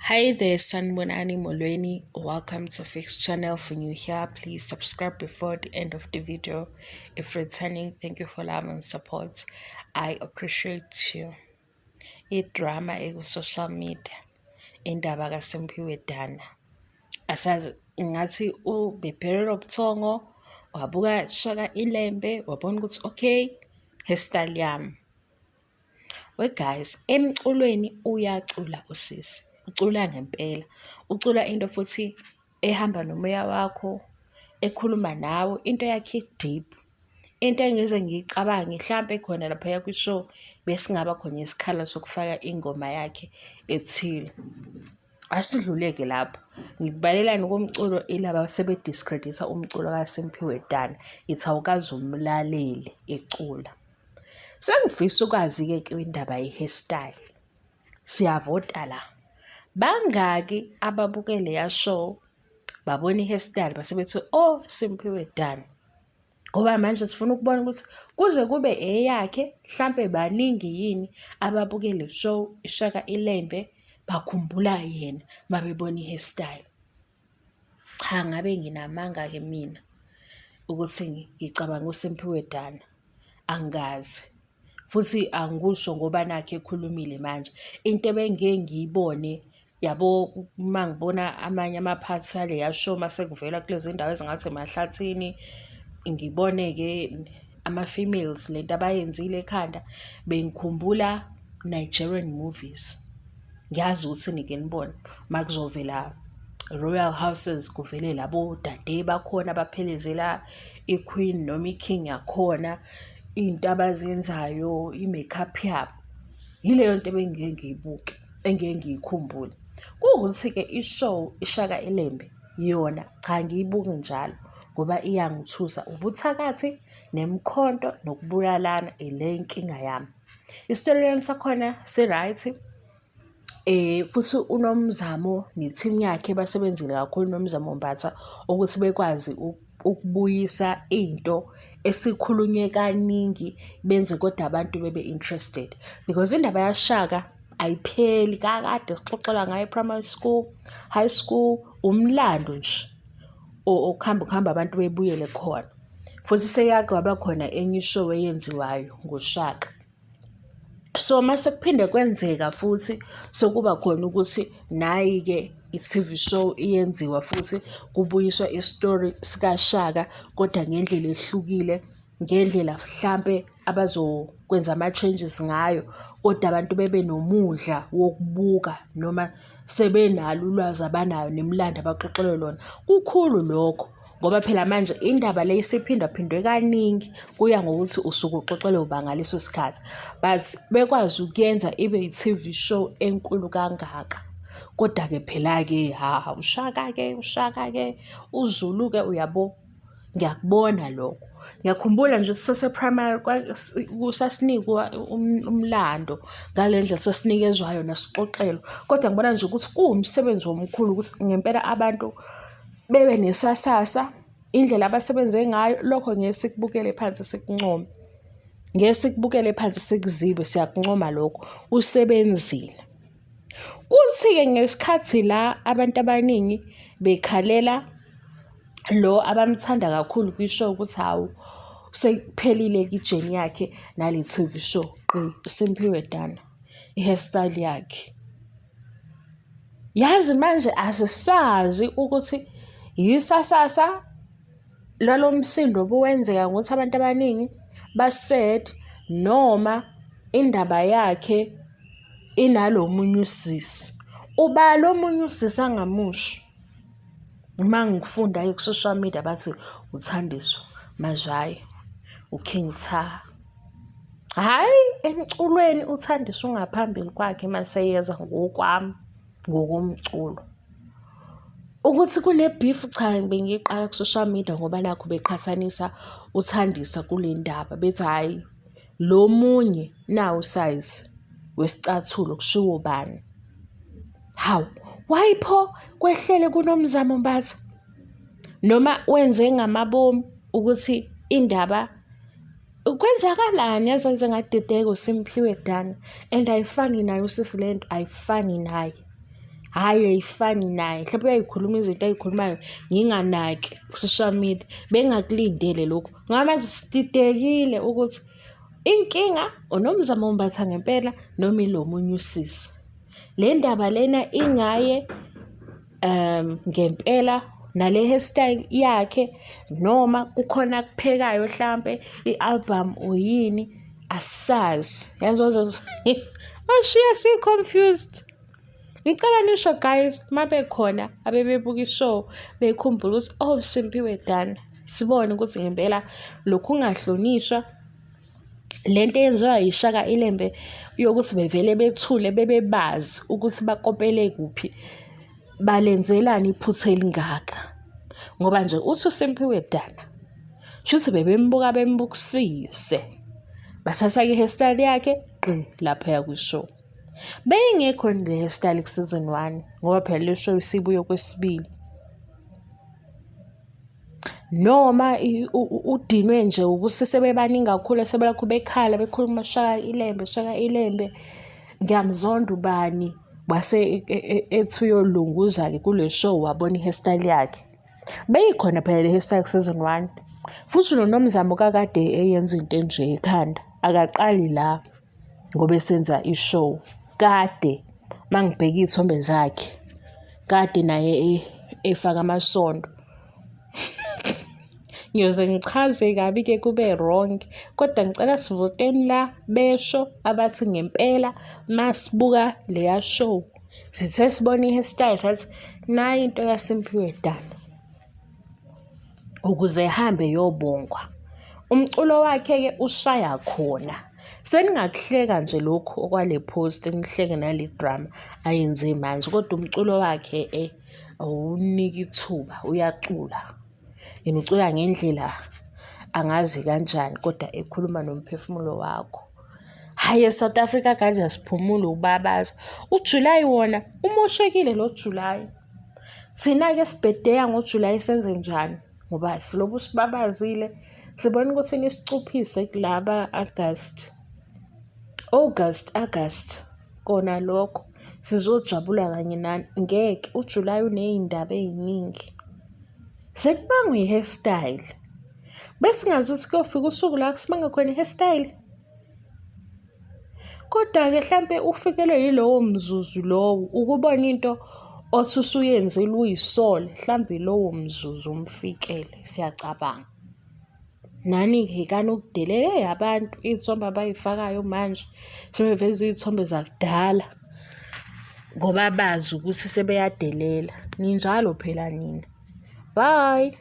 Hi there, Sanbonani Molweni. Welcome to Fix Channel. For new here, please subscribe before the end of the video. If returning, thank you for love and support. I appreciate you. Drama social media indaba kaSimphiwe Dana. Asazi ngathi ubebherela ubuthongo, wabuka Shaka Ilembe, wabona ukuthi okay, hairstyle yami. We guys, emculweni uyacula usisi. Ucula ngempela. Ucula into futhi ehamba nomoya wakho, ekhuluma nawe, into yakhe deep. Into engize ngiyicabange mhlampe khona lapha kwi-show bese ngaba khona isikhala sokufaka ingoma yakhe ethile. Asidluleke lapho. Ngikubalelani komculo ilaba sebediscredita umculo kaSimphiwe Dana. Ithi awukazi umlaleli ecula. Sengifisa ukwazi-ke indaba ye-hairstyle. Siyavota la. Bangaki ababuke leya show babona i-hairstyle base bethi oh Simphiwe Dana. Ngoba manje sifuna ukubona ukuthi kuze kube eyakhe mhlampe baningi yini ababuke le show iShaka Ilembe bakhumbula yena mabebona i-hairstyle. Cha, ngabe nginamanga-ke mina ukuthi ngicabanga uSimphiwe Dana. Angazi. Futhi angisho ngoba nakhe ekhulumile manje. Into ebengeke ngiyibone yabo uma ngibona amanye ama-parts ale yashow mase kuvela kulezi ndawo ezingathi emahlathini, ngibone-ke ama-females lento abayenzile ekhanda, bengikhumbula Nigerian movies. Ngiyazi ukuthi nike nibone makuzovela Royal Houses kuvele labo dade bakhona abaphelezela i-queen noma i-king yakhona, into abazenzayo, i-makeup yabo. Yileyo nto ebengike ngiyibuke, engeke ngiyikhumbule. Kuwukuthi-ke ishow iShaka Ilembe yona cha ngiyibuki njalo ngoba iyangithusa ubuthakathi nemikhonto nokubulalana ile inkinga yami. Isitoriyana sakhona si-right. Futhi uNomzamo ne-team yakhe basebenzile kakhulu uNomzamo Mbatha ukuthi bekwazi ukubuyisa into esikhulunywe kaningi benze kodwa abantu bebe interested, because indaba yaShaka ayipheli kakade sixoxela ngayo primary school, high school, umlando nje okuhamba abantu bebuyele khona. Futhi seyake waba khona enye ishow eyenziwayo ngoShaka. So mase kuphinde kwenzeka futhi sokuba khona ukuthi nayi-ke i-TV show iyenziwa futhi kubuyiswa isitori sikaShaka kodwa ngendlela ehlukile, ngendlela mhlampe abazokwenza ama-changes ngayo kodwa abantu bebe nomudla wokubuka noma sebenalo ulwazi abanayo nemilando abaxoxelwe lona. Kukhulu lokho ngoba phela manje indaba le isiphindaphindwe kaningi kuya ngokuthi usuke uxoxelwe uba ngaleso sikhathi, but bekwazi ukuyenza ibe i-TV show enkulu kangaka. Kodwa-ke phela-ke uShaka-ke uZulu-ke uyabo, ngiyakubona lokho. Ngiyakhumbula nje sise-primary sasinikwa umlando ngale ndlela sasinikezwayo nasixoxelwa. Kodwa ngibona nje ukuthi kuwumsebenzi omkhulu ukuthi ngempela abantu bebe nesasasa, indlela abasebenze ngayo, lokho ngeke sikubukele phansi sikuncome. Ngeke sikubukele phansi sikuzibe, siyakuncoma lokho, usebenzile. Kuthi-ke ngesikhathi la abantu abaningi bekhalela lo abamthanda kakhulu kwishow ukuthi hawu sekuphelile ijeni yakhe nale TV show uSimphiwe Dana, i-hairstyle yakhe. Yazi manje asisazi ukuthi yisasasa lalo msindo obuwenzeka ngokuthi abantu abaningi ba-sad noma indaba yakhe inalo munye usisi. Uba lo munye usisi angamusho. Uma ngikufunda ku-social media bathi uThandiswa Mazwai, uKing Tha. Hhayi, emculweni uThandiswa ungaphambili kwakhe maseyeza ngokwami ngokomculo. Ukuthi kune-beef cha bengiyiqala ku-social media ngoba nakho beqhathanisa uThandiswa kule ndaba bethi hhayi lo munye nawu size wesicathulo kushiwo bani. Hawu, wayipho kwehlele kuNomzamo Mbatha noma wenze ngamabomu ukuthi indaba kwenzakalani yazenze ngadideka uSimphiwe Dana and ayifani naye usisi lento ayifani naye. hhayi ayifani naye, mhlawumbe uyayikhuluma izinto ayikhulumayo nginganaki ku-social media, bengakulindele lokhu. Ngoba manje sididekile ukuthi inkinga uNomzamo Mbatha ngempela noma ilo munye usisi. Le ndaba lena ingaye ngempela nale hairstyle yakhe noma kukhona akuphekayo hlampe i-album oyini asazi. Yazi bashiya si-confused. Ngicela nisho guys, uma bekhona abebebuka i-show bekhumbula ukuthi oh Simphiwe Dana, sibone ukuthi ngempela lokhu kungahlonishwa. Lento eyenziwa yiShaka Ilembe yokuthi bevele bethule bebebazi ukuthi bakopele kuphi, balenzelani iphutha elingaka. Ngoba nje uthi uSimphiwe Dana shuthi bebembuka bembukisise, bathatha i-hairstyle yakhe laphaya kwi-show. Beyingekho le hairstyle ku-season 1 ngoba phela le show isibuye kwesibili. Noma udinwe nje ukuthi sebebaningi kakhulu sebelakhu bekhala bekhuluma Shaka Ilembe. Ngiyamzonda ubani wase ethi uyolunguza-ke kule show wabona i-hairstyle yakhe. Beyikhona phela le hairstyle ku-season 1. Futhi noNomzamo kakade eyenza into enje ekhanda. Akaqali la ngoba esenza i-show. Kade mangibheka iy'thombe zakhe kade naye efaka amasondo. Ngiyoze ngichaze kabi-ke kube wrong, kodwa ngicela sivoteni la besho abathi ngempela masibuka leya show sithe sibona i-hairstyle sathi nayi into yaSimphiwe Dana ukuze ehambe yobongwa. Umculo wakhe-ke ushaya khona. Seningakuhleka nje lokhu okwale post, nihleke nale drama ayenze manje, kodwa umculo wakhe awuniki ithuba, uyacula. Yena ucula ngendlela angazi kanjani kodwa ekhuluma nomphefumulo wakho. Hhayi eSouth Africa guys asiphumule ubabaza. uJuly wona umoshekile lo July. Thina-ke sibhedeya ngoJuly senze njani? Ngoba silobu sibabazile sibona ukuthi nisicuphise kulaba August kona lokho sizojabula kanye nani. Ngeke, uJuly uney'ndaba ey'ningi. Sekubangwa i-hairstyle. Besingazi ukuthi kuyofika usuku la kusimanga khona i-hairstyle. Kodwa-ke hlampe ufikelwe yilowo mzuzu lowo ukubona into othi usuyenzile uyisole, hlampe lowo mzuzu umfikele, siyacabanga. Nani-ke kanokudelela abantu iy'thombe abay'fakayo manje sebeveza iy'thombe zakudala ngoba bazi ukuthi sebeyadelela. Ninjalo phela nina. Bye.